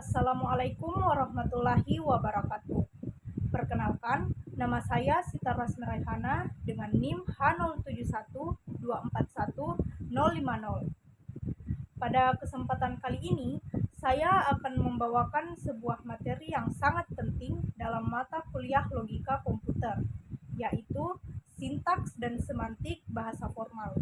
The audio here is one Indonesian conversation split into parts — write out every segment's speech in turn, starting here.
Assalamualaikum warahmatullahi wabarakatuh. Perkenalkan, nama saya Sita Rasmi Raihana dengan NIM H0712411050. Pada kesempatan kali ini, saya akan membawakan sebuah materi yang sangat penting dalam mata kuliah logika komputer, yaitu sintaks dan semantik bahasa formal.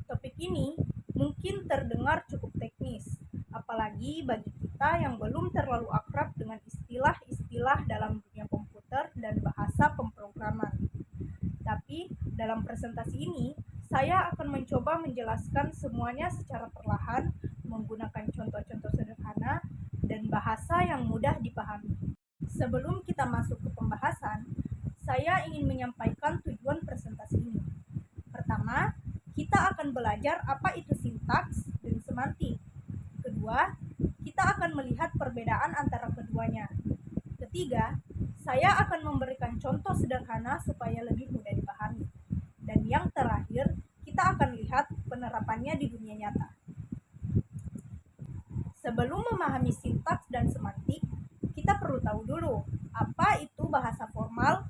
Topik ini mungkin terdengar cukup teknis, apalagi bagi kita yang belum terlalu akrab dengan istilah-istilah dalam dunia komputer dan bahasa pemrograman. Tapi dalam presentasi ini, saya akan mencoba menjelaskan semuanya secara perlahan menggunakan contoh-contoh sederhana dan bahasa yang mudah dipahami. Sebelum kita masuk ke pembahasan, saya ingin menyampaikan tujuan presentasi ini. Pertama, kita akan belajar apa itu sintaks dan semantik. Kedua, kita akan melihat perbedaan antara keduanya. Ketiga, saya akan memberikan contoh sederhana supaya lebih mudah dipahami. Dan yang terakhir, kita akan lihat penerapannya di dunia nyata. Sebelum memahami sintaks dan semantik, kita perlu tahu dulu apa itu bahasa formal.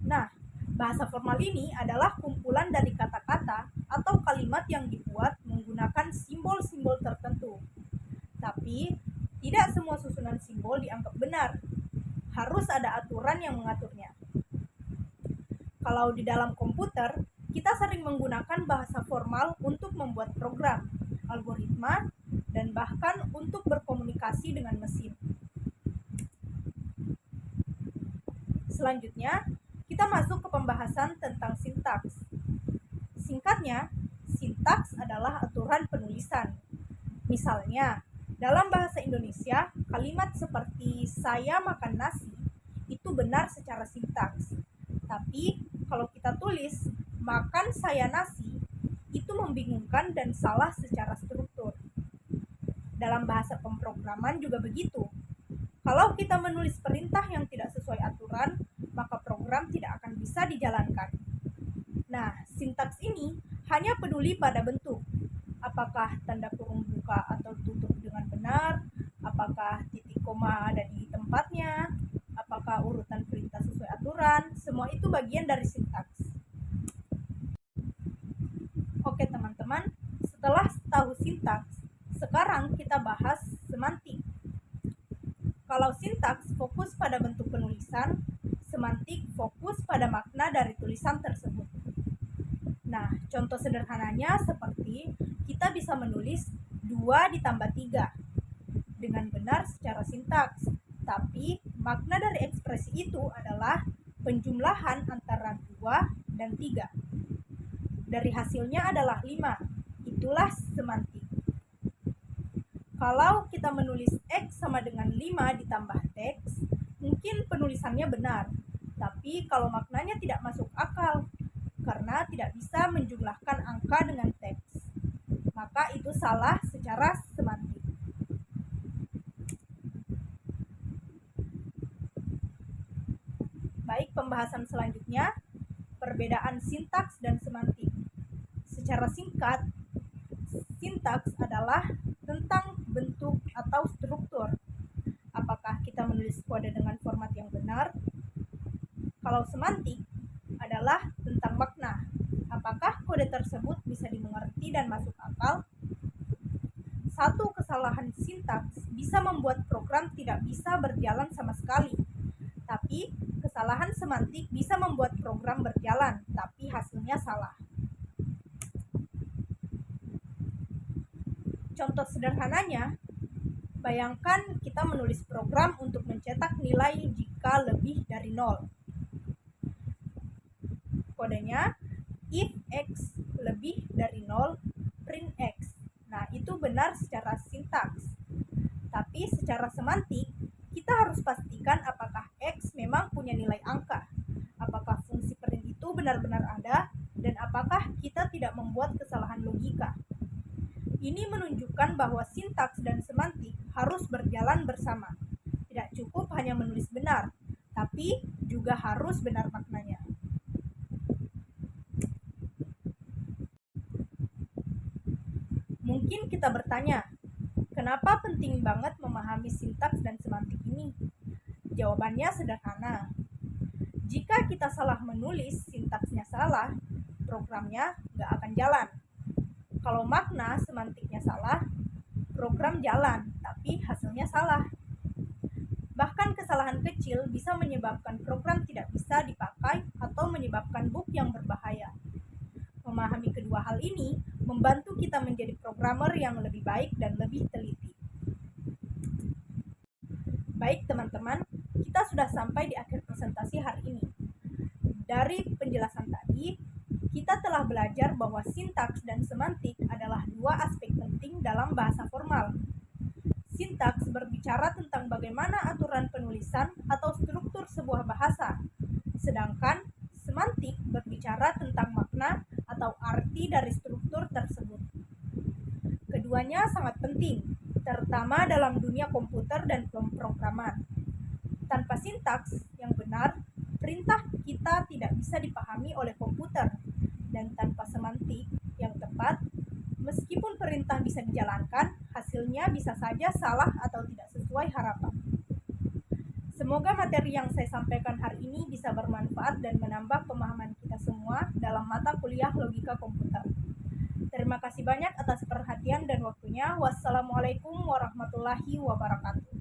Nah, bahasa formal ini adalah kumpulan dari kata-kata atau kalimat yang dibuat menggunakan simbol-simbol tertentu. Tapi, tidak semua susunan simbol dianggap benar. Harus ada aturan yang mengaturnya. Kalau di dalam komputer, kita sering menggunakan bahasa formal untuk membuat program, algoritma, dan bahkan untuk berkomunikasi dengan mesin. Selanjutnya, kita masuk ke pembahasan tentang sintaks. Singkatnya, sintaks adalah aturan penulisan. Misalnya, dalam bahasa Indonesia, kalimat seperti saya makan nasi itu benar secara sintaks. Tapi, kalau kita tulis makan saya nasi, itu membingungkan dan salah secara struktur. Dalam bahasa pemrograman juga begitu. Kalau kita menulis perintah yang tidak sesuai aturan, maka program tidak akan bisa dijalankan. Nah, sintaks ini hanya peduli pada bentuk. Apakah tanda kurung buka atau tutup dengan benar? Apakah titik koma ada di tempatnya? Apakah urutan perintah sesuai aturan? Semua itu bagian dari sintaks. Oke teman-teman, setelah tahu sintaks, sekarang kita bahas semantik. Kalau sintaks fokus pada bentuk penulisan, semantik fokus pada makna dari tulisan tersebut. Nah, contoh sederhananya seperti kita bisa menulis 2 ditambah 3 dengan benar secara sintaks, tapi makna dari ekspresi itu adalah penjumlahan antara 2 dan 3. Dari hasilnya adalah 5, itulah semantik. Kalau kita menulis X sama dengan 5 ditambah teks, mungkin penulisannya benar, tapi kalau maknanya tidak masuk akal, karena tidak bisa menjumlahkan angka dengan teks, maka itu salah secara semantik. Baik, pembahasan selanjutnya, perbedaan sintaks dan semantik. Secara singkat, sintaks adalah tentang bentuk atau struktur. Apakah kita menulis kode dengan format yang benar? Kalau semantik adalah tentang makna. Apakah kode tersebut bisa dimengerti dan masuk akal? Satu kesalahan sintaks bisa membuat program tidak bisa berjalan sama sekali. Tapi kesalahan semantik bisa membuat program berjalan, tapi hasilnya salah. Contoh sederhananya, bayangkan kita menulis program untuk mencetak nilai jika lebih dari 0. Kodenya if x lebih dari 0, print x. Nah, itu benar secara sintaks. Tapi secara semantik, kita harus pastikan apakah x memang punya nilai angka, apakah fungsi print itu benar-benar ada, dan apakah kita tidak membuat kesalahan logika. Ini menunjukkan bahwa sintaks dan semantik harus berjalan bersama. Tidak cukup hanya menulis benar, tapi juga harus benar maknanya. Mungkin kita bertanya, Kenapa penting banget memahami sintaks dan semantik ini? Jawabannya sederhana. Jika kita salah menulis, sintaksnya salah, programnya nggak akan jalan. Kalau makna semantiknya salah, program jalan, tapi hasilnya salah. Bahkan kesalahan kecil bisa menyebabkan program tidak bisa dipakai atau menyebabkan bug yang berbahaya. Memahami kedua hal ini membantu kita menjadi programmer yang lebih baik dan lebih teliti. Baik teman-teman, kita sudah sampai di akhir presentasi hari ini. Dari penjelasan tadi, kita telah belajar bahwa sintaks dan semantik adalah dua aspek penting dalam bahasa formal. Sintaks berbicara tentang bagaimana aturan penulisan atau struktur sebuah bahasa, sedangkan semantik berbicara tentang makna atau arti dari struktur tersebut. Keduanya sangat penting, terutama dalam dunia komputer dan pemrograman. Tanpa sintaks yang benar, perintah kita tidak bisa dipahami oleh komputer, dan tanpa semantik yang tepat, meskipun perintah bisa dijalankan, hasilnya bisa saja salah atau tidak sesuai harapan. Semoga materi yang saya sampaikan hari ini bisa bermanfaat dan menambah pemahaman kita semua dalam mata kuliah logika komputer. Terima kasih banyak atas perhatian dan waktunya. Wassalamualaikum warahmatullahi wabarakatuh.